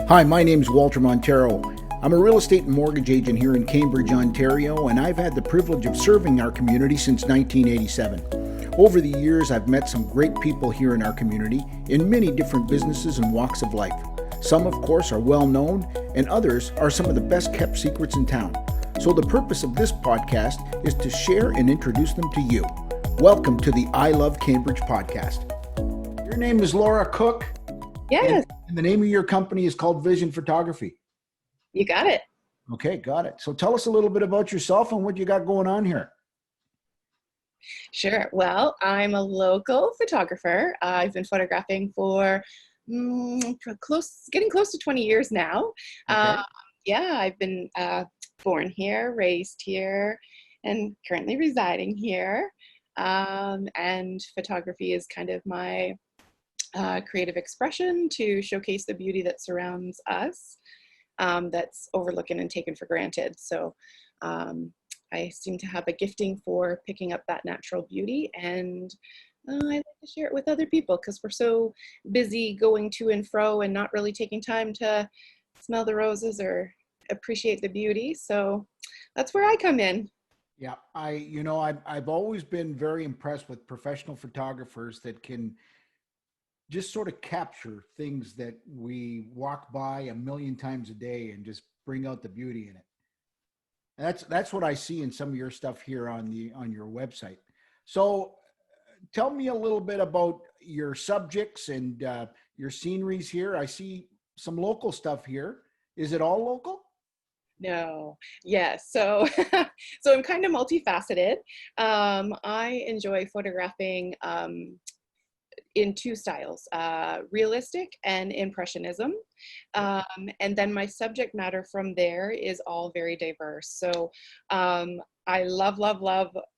Hi, my name's Walter Montero. I'm a real estate and mortgage agent here in Cambridge, Ontario, and I've had the privilege of serving our community since 1987. Over the years, I've met some great people here in our community in many different businesses and walks of life. Some, of course, are well known, and others are some of the best kept secrets in town. So, the purpose of this podcast is to share and introduce them to you. Welcome to the I Love Cambridge podcast. Your name is Laura Cook. Yes, And the name of your company is called Vision Photography. you got it. Okay, got it. So tell us a little bit about yourself and what you got going on here. Sure. Well, I'm a local photographer. I've been photographing for getting close to 20 years now. Okay. Yeah, I've been born here, raised here, and currently residing here. And photography is kind of my creative expression to showcase the beauty that surrounds us, that's overlooked and taken for granted. So I seem to have a gifting for picking up that natural beauty, and I like to share it with other people because we're so busy going to and fro and not really taking time to smell the roses or appreciate the beauty. So that's where I come in. Yeah, I've always been very impressed with professional photographers that can just sort of capture things that we walk by a million times a day and just bring out the beauty in it. And that's what I see in some of your stuff here on your website. So tell me a little bit about your subjects and your sceneries here. I see some local stuff here. Is it all local? No, yes. So, so I'm kind of multifaceted. I enjoy photographing in two styles, realistic and impressionism. And then my subject matter from there is all very diverse. So I love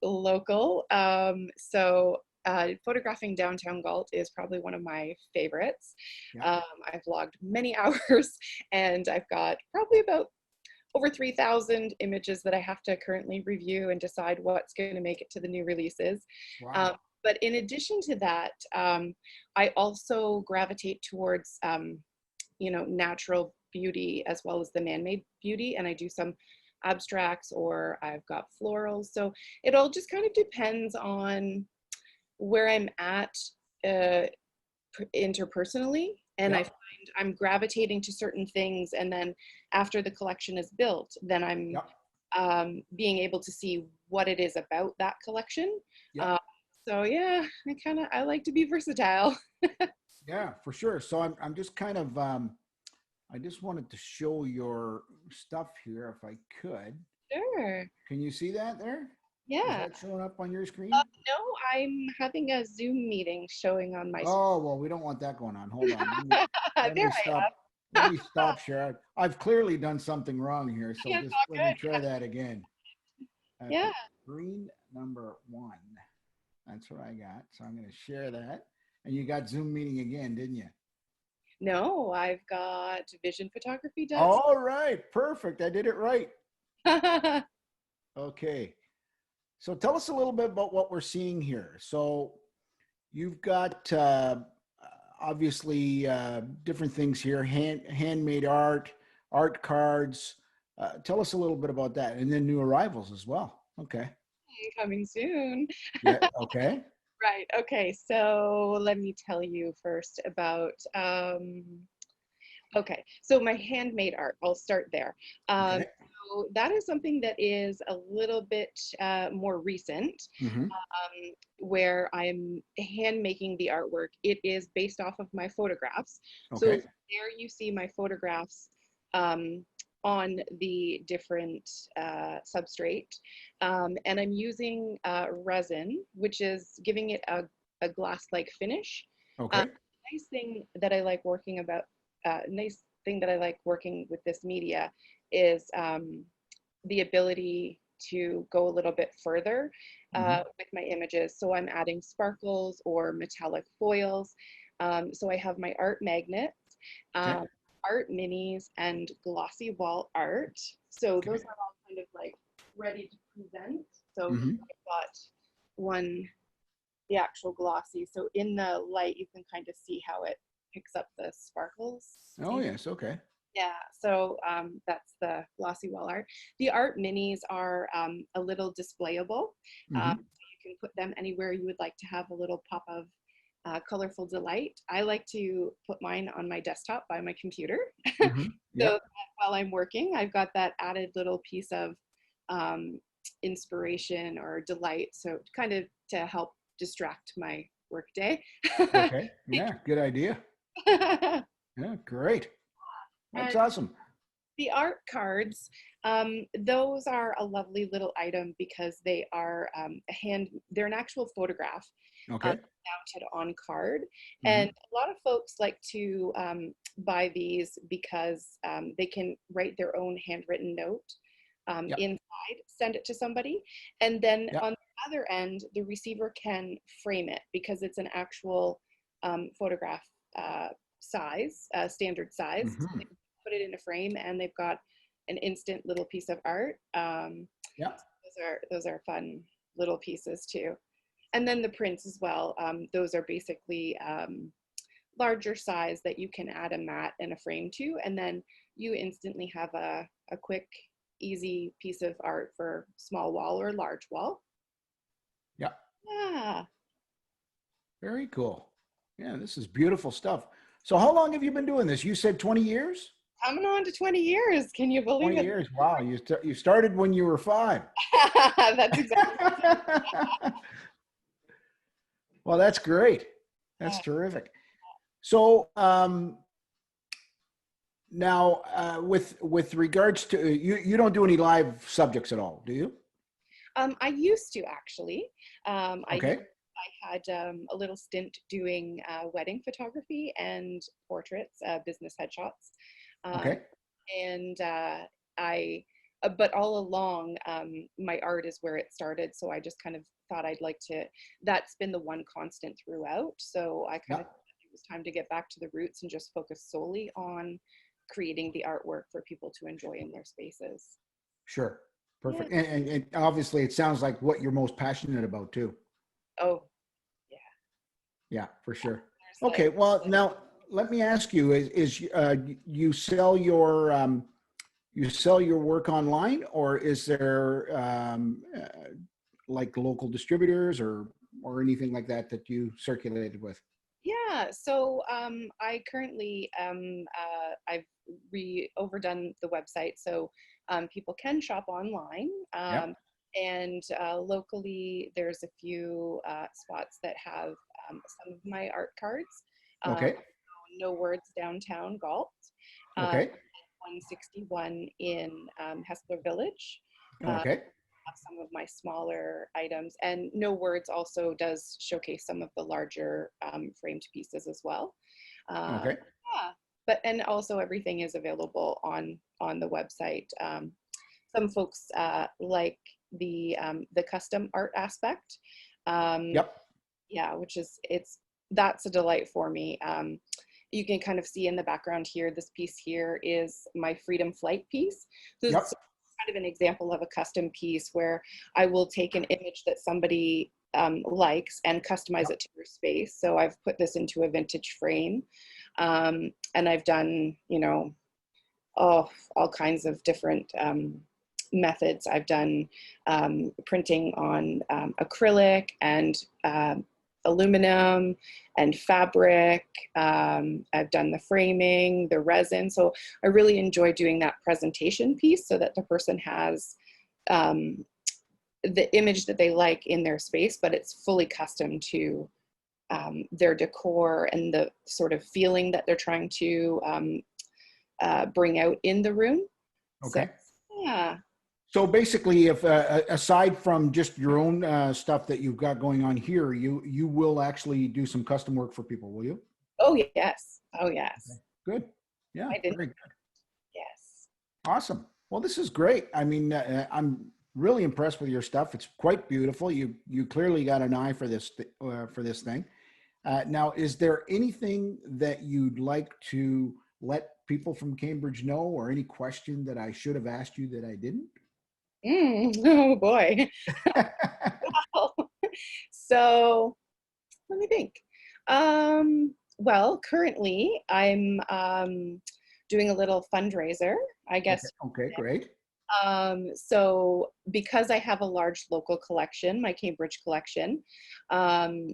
local. Photographing downtown Galt is probably one of my favorites. Yeah. I've logged many hours, and I've got probably about over 3,000 images that I have to currently review and decide what's going to make it to the new releases. Wow. But in addition to that, I also gravitate towards, natural beauty as well as the man-made beauty. And I do some abstracts, or I've got florals. So it all just kind of depends on where I'm at interpersonally. And I Yeah. find I'm gravitating to certain things. And then after the collection is built, then I'm Yeah. being able to see what it is about that collection. Yeah. Uh, so yeah, I like to be versatile. Yeah, for sure. So I'm just kind of I just wanted to show your stuff here if I could. Sure. Can you see that there? Is Yeah. that showing up on your screen? No, I'm having a Zoom meeting showing on my screen. Oh, well, we don't want that going on. Hold on. Let me There stop. I Let am. me stop share. I've clearly done something wrong here. So Yeah, it's just all let me good. try that again. Yeah. Okay. Screen number one. That's what I got. So I'm going to share that. And you got Zoom meeting again, didn't you? No, I've got Vision Photography does. All right. Perfect. I did it right. Okay. So tell us a little bit about what we're seeing here. So you've got obviously different things here, handmade art, art cards. Tell us a little bit about that, and then new arrivals as well. Okay. Coming soon. Yeah. Okay. Right. Okay. So let me tell you first about okay, so my handmade art, I'll start there. Okay. So that is something that is a little bit more recent, Mm-hmm. where I'm hand making the artwork. It is based off of my photographs. So Okay. there you see my photographs um, on the different substrate. And I'm using resin, which is giving it a glass-like finish. Okay. Nice thing that I like nice thing that I like working with this media is the ability to go a little bit further Mm-hmm. with my images. So I'm adding sparkles or metallic foils. So I have my art magnets, Okay. um, art minis, and glossy wall art. So Okay. those are all kind of like ready to present. So here Mm-hmm. I've got one, the actual glossy. So in the light, you can kind of see how it picks up the sparkles. Oh yes. Okay. Yeah, so that's the glossy wall art. The art minis are a little displayable. Hmm. You can put them anywhere you would like to have a little pop of colorful delight. I like to put mine on my desktop by my computer. Hmm. So Yep. that while I'm working, I've got that added little piece of inspiration or delight. So kind of to help distract my workday. Okay. Yeah. Good idea. Yeah. Great. That's And awesome. the art cards, those are a lovely little item because they are they're an actual photograph Okay. mounted on card. And Hmm. a lot of folks like to buy these because they can write their own handwritten note Yep. inside, send it to somebody. And then Yep. on the other end, the receiver can frame it because it's an actual photograph size, standard size. So Hmm. they put it in a frame and they've got an instant little piece of art. Yep. Those are fun little pieces too. And then the prints as well. Those are basically larger size that you can add a mat and a frame to, and then you instantly have a quick, easy piece of art for small wall or large wall. Yep. Yeah, Very cool. Yeah, this is beautiful stuff. So how long have you been doing this? You said 20 years? coming on to 20 years. Can you believe 20 it? years. Wow. You started when you were 5. That's exactly. Well, that's great. That's Yeah. terrific. So, now, with regards to you, you don't do any live subjects at all, do you? I used to actually. Okay. I had a little stint doing wedding photography and portraits, business headshots. Um, Okay. and I, but all along, my art is where it started. So I just kind of thought I'd like to, that's been the one constant throughout. So I kind Yeah. of, it was time to get back to the roots and just focus solely on creating the artwork for people to enjoy in their spaces. Sure. Yeah. Perfect. And obviously, it sounds like what you're most passionate about too. Oh, yeah. Yeah, for sure. There's Okay. like, Well, now let me ask you: you sell you sell your work online, or is there like local distributors or anything like that that you circulated with? yeah, so I currently I've overdone the website, so people can shop online, Yep. and locally there's a few spots that have some of my art cards. Um, Okay. no Words Downtown Galt, uh, Okay. 161 in Hespeler Village. Uh, Okay. some of my smaller items. And No Words also does showcase some of the larger framed pieces as well. Uh, Okay. yeah, but and also everything is available on the website. Some folks like the custom art aspect. Um, Yep. yeah, which is that's a delight for me. You can kind of see in the background here, this piece here is my Freedom Flight piece. So it's Yep. kind of an example of a custom piece where I will take an image that somebody likes and customize Yep. it to their space. So I've put this into a vintage frame, and I've done, oh, all kinds of different methods. I've done printing on acrylic and aluminum and fabric. I've done the framing, the resin. So I really enjoy doing that presentation piece so that the person has um, the image that they like in their space, but it's fully custom to their decor and the sort of feeling that they're trying to bring out in the room. So, Okay. yeah. So basically, if aside from just your own stuff that you've got going on here, you will actually do some custom work for people, will you? Oh, yes. Oh, Okay. yes. Good. Yeah. I did. Very good. Yes. Awesome. Well, this is great. I mean, I'm really impressed with your stuff. It's quite beautiful. You clearly got an eye for this thing. Now, is there anything that you'd like to let people from Cambridge know, or any question that I should have asked you that I didn't? Oh, boy. So let me think. Well, currently I'm doing a little fundraiser, I Okay. guess. Okay. Great. So because I have a large local collection, my Cambridge collection, um,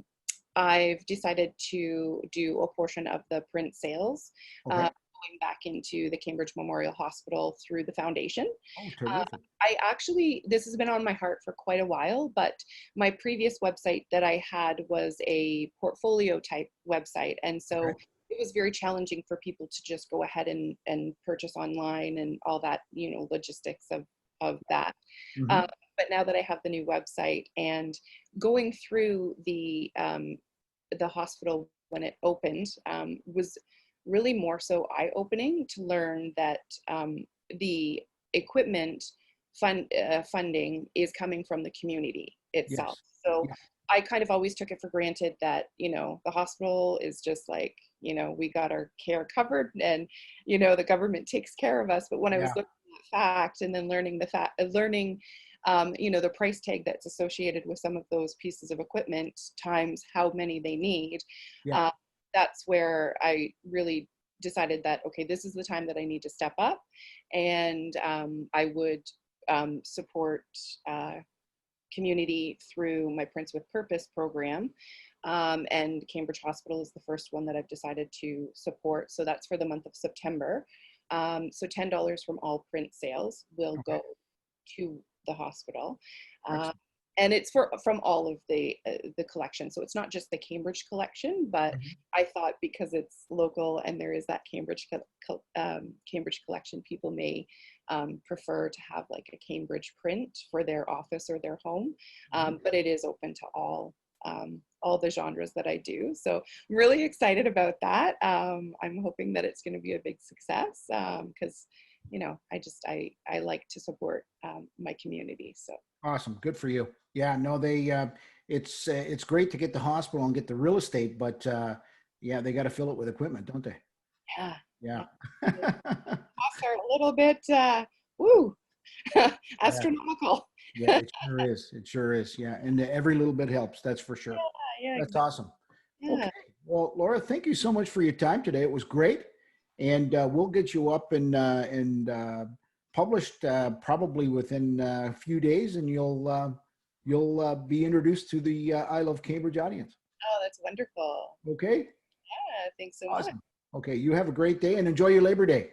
I've decided to do a portion of the print sales, Okay. going back into the Cambridge Memorial Hospital through the foundation. Oh, Uh, terrific. I actually, this has been on my heart for quite a while, but my previous website that I had was a portfolio type website. And Okay. so it was very challenging for people to just go ahead and purchase online and all that, logistics of that. Mm-hmm. Uh, but now that I have the new website and going through the hospital when it opened was really more so eye-opening to learn that the equipment funding is coming from the community itself. Yes. So Yeah. I kind of always took it for granted that, the hospital is just like, we got our care covered and, the government takes care of us. But when I was Yeah. looking at that fact and then learning the price tag that's associated with some of those pieces of equipment times how many they need, Yeah. uh, that's where I really decided that, okay, this is the time that I need to step up. And I would support community through my Prince with Purpose program. And Cambridge Hospital is the first one that I've decided to support. So that's for the month of September. So $10 from all print sales will Okay. go to the hospital. Uh, Excellent. and it's from all of the collection. So it's not just the Cambridge collection, but Mhm. I thought because it's local and there is that Cambridge collection, people may prefer to have like a Cambridge print for their office or their home. Mhm. But it is open to all the genres that I do. So I'm really excited about that. I'm hoping that it's going to be a big success because I like to support my community. So Awesome. Good for you. Yeah. No, it's great to get the hospital and get the real estate, but yeah, they got to fill it with equipment, don't they? yeah, Yeah. yeah. The costs are a little bit woo Yeah. astronomical. Yeah. It sure is. It sure is. Yeah. And every little bit helps. That's for sure. Yeah, That's exactly. awesome. Okay. Yeah. Well, Laura, thank you so much for your time today. It was great, and we'll get you up and published probably within a few days, and you'll be introduced to the I Love Cambridge audience. Oh, that's wonderful. Okay. Yeah, thanks so much. Awesome. Okay. You have a great day and enjoy your Labor Day.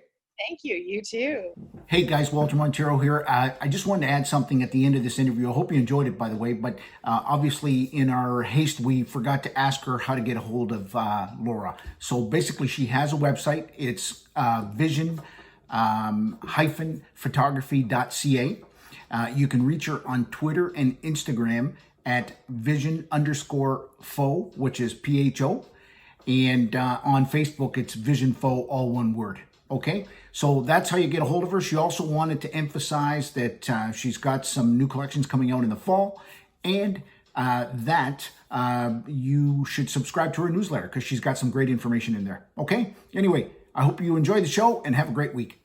Thank you. You too. Hey guys, Walter Montero here. I just wanted to add something at the end of this interview. I hope you enjoyed it, by the way. But obviously, in our haste, we forgot to ask her how to get a hold of Laura. So basically, she has a website. It's vision-photography.ca. You can reach her on Twitter and Instagram at vision_pho, which is PHO. And on Facebook, it's Vision Fo, all one word. Okay, so that's how you get a hold of her. She also wanted to emphasize that she's got some new collections coming out in the fall, and that you should subscribe to her newsletter because she's got some great information in there. Okay, anyway, I hope you enjoy the show and have a great week.